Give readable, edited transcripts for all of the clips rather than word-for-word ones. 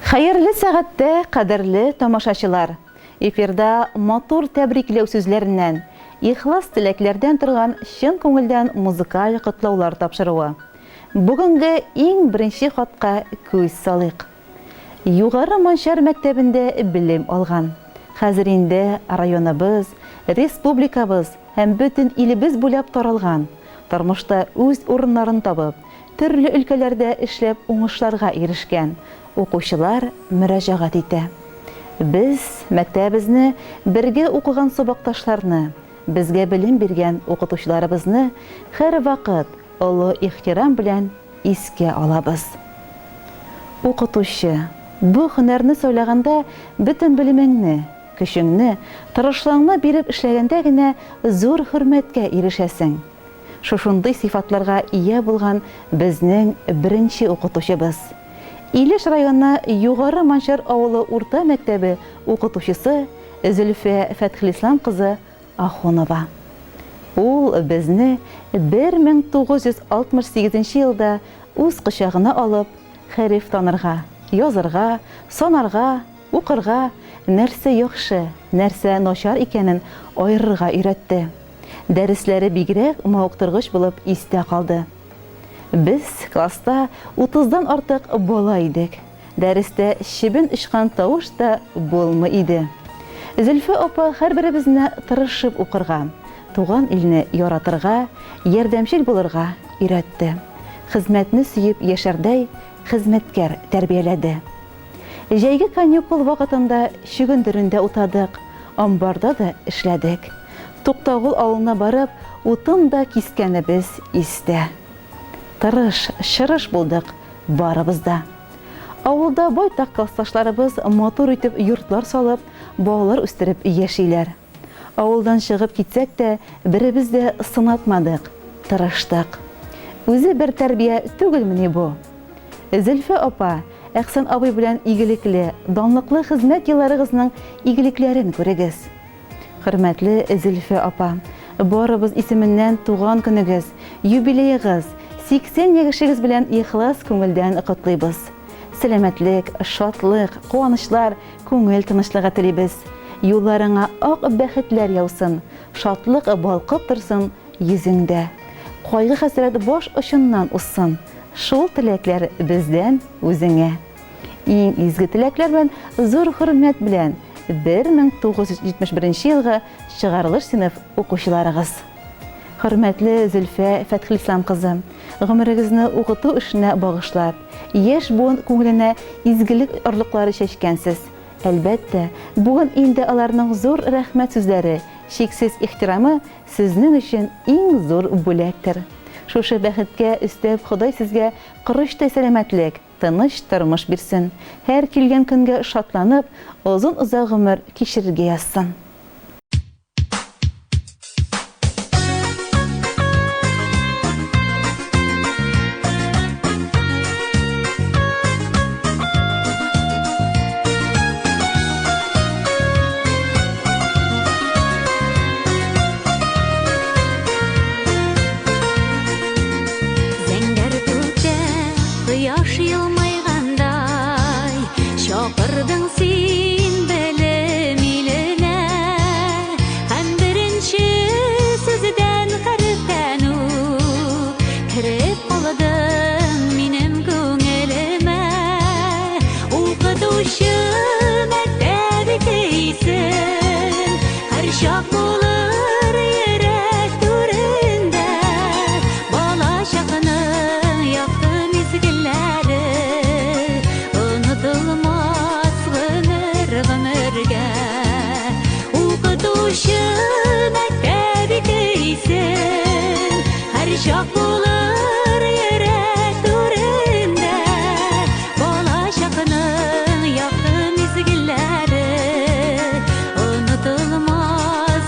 Хәерле сәгатьтә, кадерле тамашачылар. Эфирда мотор тәбрикләү сүзләреннән, ихлас теләкләрдән торган чын күңелдән музыкаль котлаулар тапшыруы. Бүгенге иң беренче хатка күз салыйк. Югары Манчар мәктәбендә белем алган. Хәзер инде районыбыз, республикабыз һәм бөтен илебез буйлап таралган. Тормышта үз урыннарын табып, төрле өлкәләрдә эшләп уңышларга ирешкән укучылар мөрәҗәгать итә. Без мәктәбебезне, бергә укыган сабакташларны, безгә белем биргән укытучыларыбызны һәр вакыт олы ихтирам белән искә алабыз. Укытучы, бу һөнәрне сөйләгәндә бөтен белемеңне, көчеңне, тырышлыгыңны биреп эшләгәндә генә зур хөрмәткә ирешәсең. Шушындый сыйфатларга ия булган безнең беренче укытучыбыз. Илеш районы Югары Манчар авылы урта мәктәбе укытучысы Зөлфә Фәтхлислам кызы Ахунова. Ул безне 1968 елда үз кочагына алып, хәреф танырга, язырга, санарга, укырга, нәрсә яхшы, нәрсә начар икәнен аерырга өйрәтте. Дәресләре бигрәк мавыктыргыч булып истә калды. Без класста 30-дан артык бала идек. Дәрестә чебен ишкан тавыш та булмый иде. Зөлфә апа һәрберебезне тырышып укырга, туган илне яратырга, ярдәмчел булырга өйрәтте. Хезмәтне сөеп яшәрдәй хезмәткәр тәрбияләде. Җәйге каникул вакытында чөгендерендә утадык, амбарда да эшләдек. Туктагыл авылына барып, утын да кискәнебез истә. Тырыш, шырыш булдык барыбыз да. Авылда байтак классташларыбыз мотор итеп йортлар салып, балалар үстереп яшиләр. Авылдан чыгып китсәк тә, беребез дә сынатмадык, тырыштык. Үзе бер тәрбия түгелмени бу? Зөлфә апа, Әхсән абый белән игелекле, данлыклы хезмәт елларыгызның игелекләрен күрегез. Хөрмәтле Зөлфә апа, барыбыз исеменнән туган көнегез, юбилеегыз, 80 яшегез белән ихлас күңелдән котлыйбыз. Сәламәтлек, шатлык, куанычлар, күңел тынычлыгы телибез. Юлларыңа ак бәхетләр яусын, шатлык балкып торсын йөзеңдә. Кайгы хәсрәт баш очыннан уссын. Шул теләкләр бездән үзеңә. Иң изге теләкләр белән, зур хөрмәт белән 1971 елгы чыгарылыш сыйныф укучыларыгыз. Хөрмәтле Зөлфә Фәтхлислам кызы, гомерегезне укыту эшенә багышлап, яшь буын күңеленә изгелек орлыклары чәчкәнсез. Әлбәттә, бүген инде аларның зур рәхмәт сүзләре, чиксез ихтирамы сезнең өчен иң зур бүләктер. Шушы бәхеткә өстәп Ходай сезгә кырыштай сәламәтлек, тыныч тормыш бирсен. Һәр килгән көнгә шатланып, озын-озак гомер кичерергә язсын. Unutulmaz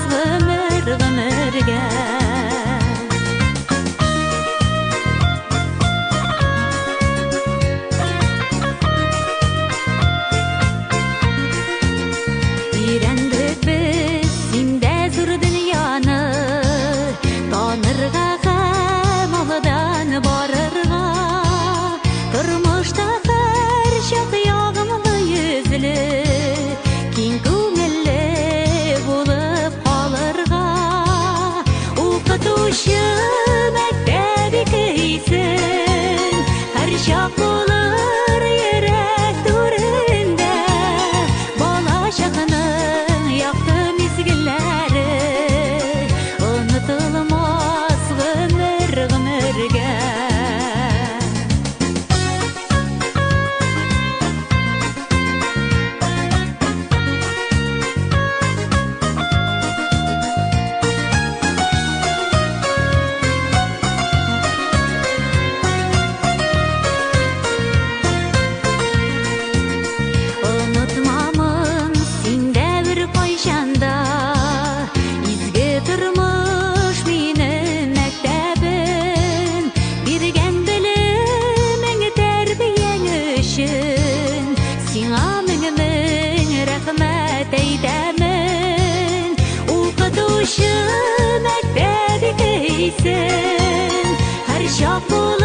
Апыл